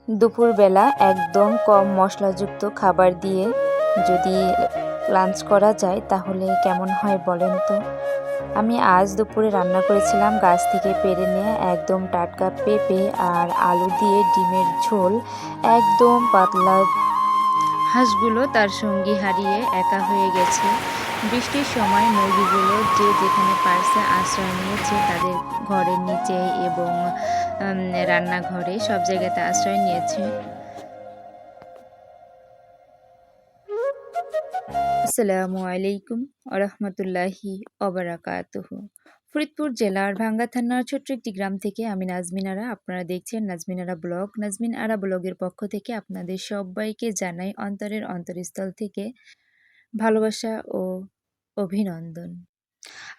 দুপুরবেলা একদম কম মশলাযুক্ত খাবার দিয়ে যদি লাঞ্চ করা যায় তাহলে কেমন হয় বলেন তো। আমি আজ দুপুরে রান্না করেছিলাম গাছ থেকে পেড়ে নিয়ে একদম টাটকা পেঁপে আর আলু দিয়ে ডিমের ঝোল। একদম পাতলা। হাঁসগুলো তার সঙ্গী হারিয়ে একা হয়ে গেছে। বৃষ্টির সময় মুরগিগুলো যে যেখানে পারছে আশ্রয় নিয়েছে, তাদের ঘরের নিচে এবং রান্নাঘরে সব জায়গাতে আশ্রয় নিয়েছে। আসসালামু আলাইকুম আরহামতুল্লাহি অবরাকাতুহু। ফরিদপুর জেলার ভাঙ্গা থানার ছোট্ট একটি গ্রাম থেকে আমি নাজমিন আরা। আপনারা দেখছেন নাজমিন আরা ব্লগ। নাজমিন আরা ব্লগের পক্ষ থেকে আপনাদের সবাইকে জানাই অন্তরের অন্তরস্থল থেকে ভালোবাসা ও অভিনন্দন।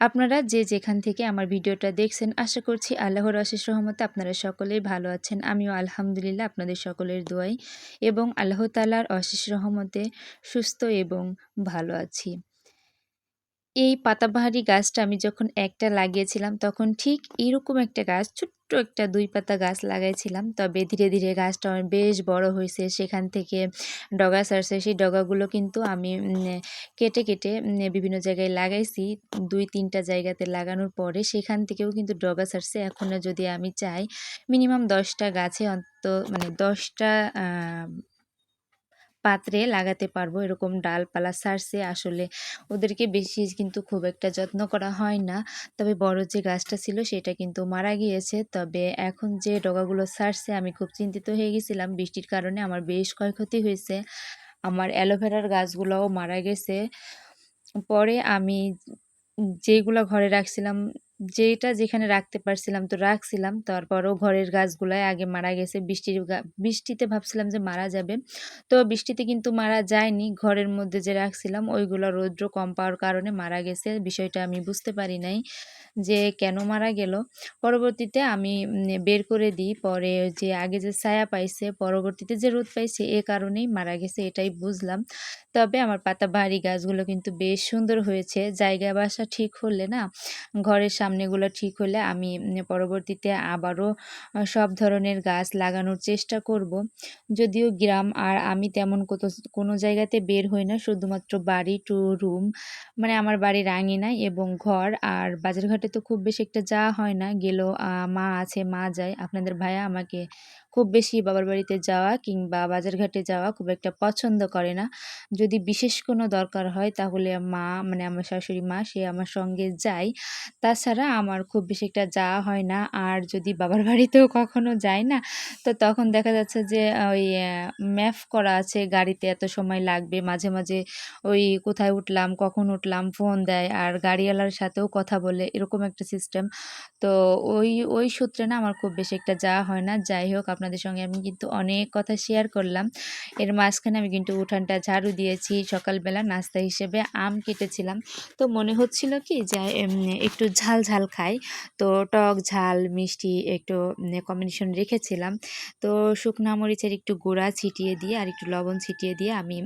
আপনারা যে যেখান থেকে আমার ভিডিওটা দেখছেন, আশা করছি আল্লাহর অশেষ রহমতে আপনারা সকলেই ভালো আছেন। আমিও আলহামদুলিল্লাহ আপনাদের সকলের দোয়াই এবং আল্লাহ তাআলার অশেষ রহমতে সুস্থ এবং ভালো আছি। এই পাতাবাহারি গাছটা আমি যখন একটা লাগিয়েছিলাম তখন ঠিক এরকম একটা গাছ, ছোট্ট একটা ২ পাতা গাছ লাগাইছিলাম। তবে ধীরে ধীরে গাছটা আমার বেশ বড় হয়েছে, সেখান থেকে ডগা ছাড়ছে। সেই ডগাগুলো কিন্তু আমি কেটে কেটে বিভিন্ন জায়গায় লাগাইছি। ২-৩টা জায়গাতে লাগানোর পরে সেখান থেকেও কিন্তু ডগা ছাড়ছে। এখনও যদি আমি চাই মিনিমাম ১০টা গাছে অন্তত মানে ১০টা পাত্রে লাগাতে পারবো, এরকম ডালপালা ছাড়ছে। আসলে ওদেরকে বেশি কিন্তু খুব একটা যত্ন করা হয় না। তবে বড় যে গাছটা ছিল সেটা কিন্তু মারা গিয়েছে। তবে এখন যে ডগাগুলো ছাড়ছে আমি খুব চিন্তিত হয়ে গেছিলাম। বৃষ্টির কারণে আমার বেশ ক্ষয়ক্ষতি হয়েছে। আমার অ্যালোভেরার গাছগুলোও মারা গেছে। পরে আমি যেগুলা ঘরে রাখছিলাম, যেটা যেখানে রাখতে পারছিলাম তো রাখছিলাম। তারপরও ঘরের গাছগুলাই আগে মারা গেছে। বৃষ্টিতে ভাবছিলাম যে মারা যাবে। তো বৃষ্টিতে কিন্তু মারা যায়নি। ঘরের মধ্যে যে রাখছিলাম ওইগুলা রৌদ্র কম পাওয়ার কারণে মারা গেছে। বিষয়টা আমি বুঝতে পারি নাই যে কেন মারা গেল। পরবর্তীতে আমি বের করে দিই। পরে যে আগে যে ছায়া পাইছে, পরবর্তীতে যে রোদ পাইছে এ কারণেই মারা গেছে, এটাই বুঝলাম। তবে আমার পাতাবাহারি গাছগুলো কিন্তু বেশ সুন্দর হয়েছে। জায়গা বাসা ঠিক হলে না, ঘরের সামনেগুলো ঠিক হলে আমি পরবর্তীতে আবারও সব ধরনের গাছ লাগানোর চেষ্টা করব। যদিও গ্রাম আর আমি তেমন কোনো জায়গাতে বের হই না, শুধুমাত্র বাড়ি টু রুম, মানে আমার বাড়ির আঙিনায় এবং ঘর। আর বাজারঘাটে তো খুব বেশি একটা যাওয়া হয় না, গেলেও মা আছে, মা যায়। আপনাদের ভাইয়া আমাকে খুব বেশি বাবার বাড়িতে যাওয়া কিংবা বাজারঘাটে যাওয়া খুব একটা পছন্দ করে না। যদি বিশেষ কোনো দরকার হয় তাহলে মা, মানে আমার শাশুড়ি মা, সে আমার সঙ্গে যায়। তাছাড়া আমার খুব বেশি একটা যাওয়া হয় না। আর যদি বাবার বাড়িতেও কখনো যাই না, তো তখন দেখা যাচ্ছে যে ওই ম্যাপ করা আছে গাড়িতে এত সময় লাগবে। মাঝে মাঝে ওই কোথায় উঠলাম, কখন উঠলাম ফোন দেয় আর গাড়িওয়ালার সাথেও কথা বলে, এরকম একটা সিস্টেম। তো ওই সূত্রে না আমার খুব বেশি একটা যাওয়া হয় না। যাই হোক, আপনাদের সঙ্গে আমি কিন্তু অনেক কথা শেয়ার করলাম। এর মাঝখানে আমি কিন্তু উঠানটা ঝাড়ু দিয়েছি। সকালবেলা নাস্তা হিসেবে আম কেটেছিলাম। তো মনে হচ্ছিল কি যে একটু ঝাল ঝাল খাই। তো টক ঝাল মিষ্টি একটু কম্বিনেশন রেখেছিলাম। তো শুকনা মরিচের একটু গুঁড়া ছিটিয়ে দিয়ে আর একটু লবণ ছিটিয়ে দিয়ে আমি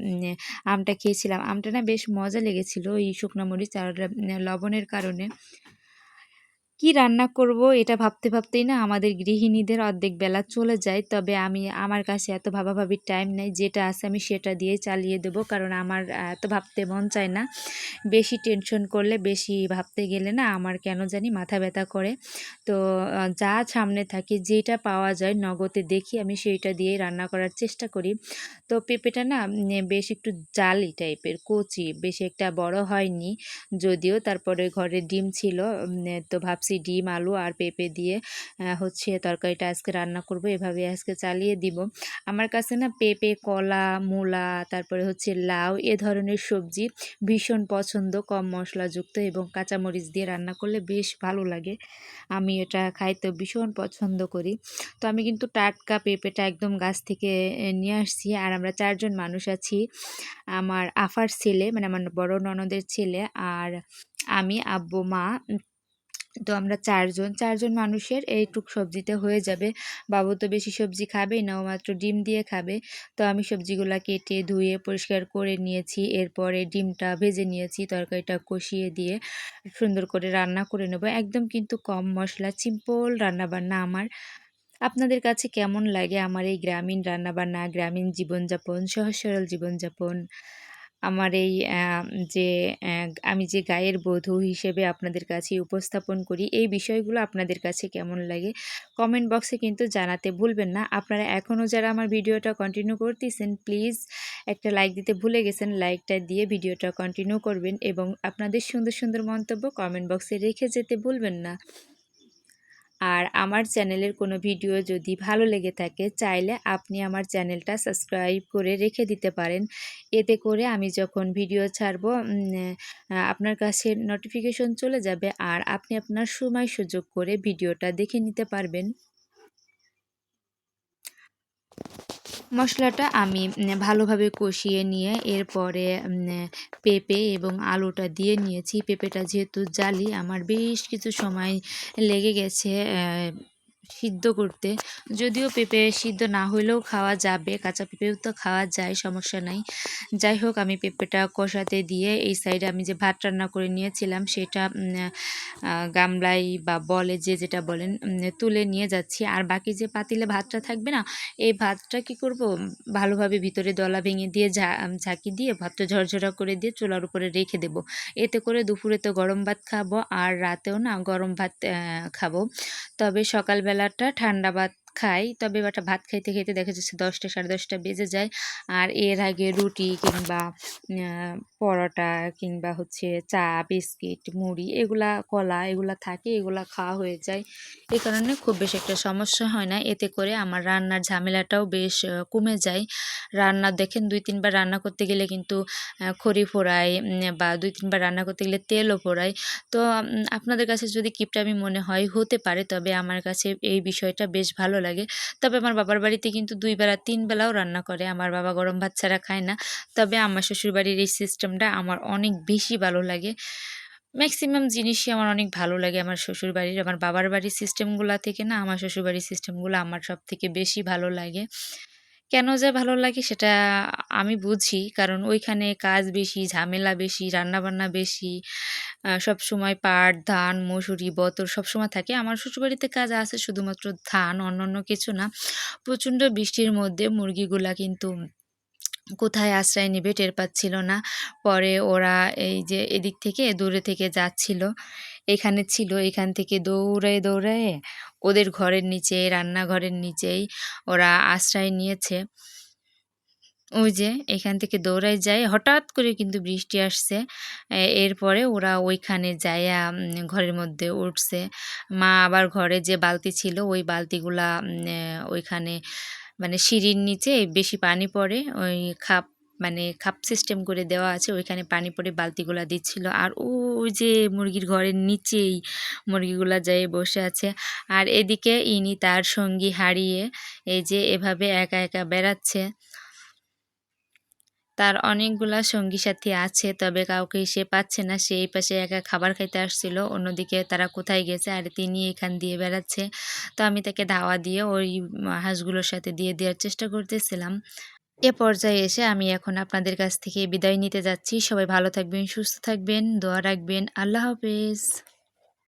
আমটা খেয়েছিলাম। আমটা না বেশ মজা লেগেছিল এই শুকনা মরিচ আর লবণের কারণে। কি রান্না করব এটা ভাবতে ভাবতেই না আমাদের গৃহিণীদের অর্ধেক বেলা চলে যায়। তবে আমার কাছে এত ভাবাভাবির টাইম নেই। যেটা আছে আমি সেটা দিয়েই চালিয়ে দেব। কারণ আমার এত ভাবতে মন চায় না। বেশি টেনশন করলে, বেশি ভাবতে গেলে না আমার কেন জানি মাথা ব্যথা করে। তো যা সামনে থাকে, যেটা পাওয়া যায় নগদে দেখি আমি সেইটা দিয়েই রান্না করার চেষ্টা করি। তো পেঁপেটা না বেশ একটু জালি টাইপের, কচি, বেশি একটা বড় হয়নি যদিও। তারপরে ঘরে ডিম ছিল, তো ভাবছি ডিম, আলু আর পেঁপে দিয়ে হচ্ছে তরকারিটা আজকে রান্না করব। এভাবে আজকে চালিয়ে দিব। আমার কাছে না পেঁপে, কলা, মূলা, তারপরে হচ্ছে লাউ, এ ধরনের সবজি ভীষণ পছন্দ। কম মশলাযুক্ত এবং কাঁচামরিচ দিয়ে রান্না করলে বেশ ভালো লাগে। আমি এটা খাইতে ভীষণ পছন্দ করি। তো আমি কিন্তু টাটকা পেঁপেটা একদম গাছ থেকে নিয়ে আসছি। আর আমরা ৪ জন মানুষ আছি। আমার আফার ছেলে, মানে আমার বড় ননদের ছেলে, আর আমি, আব্বু, মা। তো আমরা ৪ জন মানুষের এইটুক সবজিতে হয়ে যাবে। বাবু তো বেশি সবজি খাবেই না, ও মাত্র ডিম দিয়ে খাবে। তো আমি সবজিগুলা কেটে ধুয়ে পরিষ্কার করে নিয়েছি। এরপরে ডিমটা ভেজে নিয়েছি, তরকারিটা কষিয়ে দিয়ে সুন্দর করে রান্না করে নেব। একদম কিন্তু কম মশলা, সিম্পল রান্নাবান্না আমার। আপনাদের কাছে কেমন লাগে আমার এই গ্রামীণ রান্নাবান্না, গ্রামীণ জীবনযাপন, সহজ সরল জীবনযাপন? আমার এই যে আমি যে গাঁয়ের বধূ হিসেবে আপনাদের কাছে উপস্থাপন করি, এই বিষয়গুলো আপনাদের কাছে কেমন লাগে? কমেন্ট বক্সে কিন্তু জানাতে ভুলবেন না। আপনারা এখনও যারা আমার ভিডিওটা কন্টিনিউ করতেছেন, প্লিজ একটা লাইক দিতে ভুলে গেছেন। লাইকটা দিয়ে ভিডিওটা কন্টিনিউ করবেন এবং আপনাদের সুন্দর, সুন্দর মন্তব্য কমেন্ট বক্সে রেখে যেতে ভুলবেন না। আর আমার চ্যানেলের কোনো ভিডিও যদি ভালো লেগে থাকে চাইলে আপনি আমার চ্যানেলটা সাবস্ক্রাইব করে রেখে দিতে পারেন। এতে করে আমি যখন ভিডিও ছাড়বো আপনার কাছে নোটিফিকেশন চলে যাবে আর আপনি আপনার সময় সুযোগ করে ভিডিওটা দেখে নিতে পারবেন। মশলাটা আমি ভালোভাবে কষিয়ে নিয়ে এরপরে পেঁপে এবং আলুটা দিয়ে নিয়েছি। পেঁপেটা যেহেতু জালি আমার বেশ কিছু সময় লেগে গেছে সিদ্ধ করতে। যদিও পেঁপে সিদ্ধ না হইলেও খাওয়া যাবে, কাঁচা পেঁপেও তো খাওয়া যায়, সমস্যা নাই। যাই হোক আমি পেঁপেটা কষাতে দিয়ে এই সাইডে আমি যে ভাত রান্না করে নিয়েছিলাম সেটা গামলায় বা বলে যে যেটা বলেন তুলে নিয়ে যাচ্ছি। আর বাকি যে পাতিলে ভাতটা থাকবে না, এই ভাতটা কি করব, ভালোভাবে ভিতরে দলা ভেঙে দিয়ে ঝাঁকি দিয়ে ভাতটা ঝরঝরা করে দিয়ে চুলার উপরে রেখে দেব। এতে করে দুপুরে তো গরম ভাত খাবো আর রাতেও না গরম ভাত খাবো। তবে সকালবেলাটা ঠান্ডা ভাত খাই, তবে একটা ভাত খাইতে খাইতে দেখা যাচ্ছে 10টা 10:30 বেজে যায়। আর এর আগে রুটি কিংবা পরোটা কিংবা হচ্ছে চা, বিস্কিট, মুড়ি এগুলা, কলা এগুলা থাকে, এগুলা খাওয়া হয়ে যায়। এই কারণে খুব বেশি একটা সমস্যা হয় না। এতে করে আমার রান্নার ঝামেলাটাও বেশ কমে যায়। রান্না দেখেন ২-৩ বার রান্না করতে গেলে কিন্তু খড়ি পোড়ায় বা ২-৩ বার রান্না করতে গেলে তেলও পোড়ায়। তো আপনাদের কাছে যদি কিপটামি মনে হয় হতে পারে, তবে আমার কাছে এই বিষয়টা বেশ ভালো লাগে। তবে আমার বাবার বাড়িতে কিন্তু ২ বেলা ৩ বেলাও রান্না করে। আমার বাবা গরম ভাত ছাড়া খায় না। তবে আমার শ্বশুরবাড়ির এই সিস্টেমটা আমার অনেক বেশি ভালো লাগে। ম্যাক্সিমাম জিনিসই আমার অনেক ভালো লাগে আমার শ্বশুরবাড়ির। আমার বাবার বাড়ির সিস্টেমগুলা থেকে না আমার শ্বশুরবাড়ির সিস্টেমগুলো আমার সবথেকে বেশি ভালো লাগে। কেন যে ভালো লাগে সেটা আমি বুঝি। কারণ ওইখানে কাজ বেশি, ঝামেলা বেশি, রান্নাবান্না বেশি। সবসময় পাট, ধান, মসুরি, বতর সবসময় থাকে। আমার শ্বশুরবাড়িতে কাজ আছে শুধুমাত্র ধান, অন্যান্য কিছু না। প্রচণ্ড বৃষ্টির মধ্যে মুরগিগুলা কিন্তু কোথায় আশ্রয় নিবে টের পাচ্ছিল না। পরে ওরা এই যে এদিক থেকে দূরে থেকে যাচ্ছিল, এখানে ছিল, এখান থেকে দৌড়ায়ে, দৌড়ায়ে ওদের ঘরের নিচে, রান্নাঘরের নিচেই ওরা আশ্রয় নিয়েছে। ওই যে এখান থেকে দৌড়ায় যায়, হঠাৎ করে কিন্তু বৃষ্টি আসছে। এরপরে ওরা ওইখানে যাইয়া ঘরের মধ্যে উঠছে। মা আবার ঘরে যে বালতি ছিল ওই বালতিগুলা ওইখানে মানে সিঁড়ির নিচে বেশি পানি পড়ে, ওই খাপ মানে খাপ সিস্টেম করে দেওয়া আছে, ওইখানে পানি পড়ে বালতিগুলা দিচ্ছিল। আর ওই যে মুরগির ঘরের নিচেই মুরগিগুলা যেয়ে বসে আছে। আর এদিকে ইনি তার সঙ্গী হারিয়ে এই যে এভাবে একা, একা বেড়াচ্ছে। তার অনেকগুলা সঙ্গী সাথী আছে, তবে কাউকেই সে পাচ্ছে না। সে এই পাশে একা খাবার খাইতে আসছিল। অন্যদিকে তারা কোথায় গেছে আর তিনি এখান দিয়ে বেড়াচ্ছে। তো আমি তাকে ধাওয়া দিয়ে ওই হাঁসগুলোর সাথে দিয়ে দেওয়ার চেষ্টা করতেছিলাম। এ পর্যায়ে এসে আমি এখন আপনাদের কাছ থেকে বিদায় নিতে যাচ্ছি। সবাই ভালো থাকবেন, সুস্থ থাকবেন, দোয়া রাখবেন। আল্লাহ হাফেজ।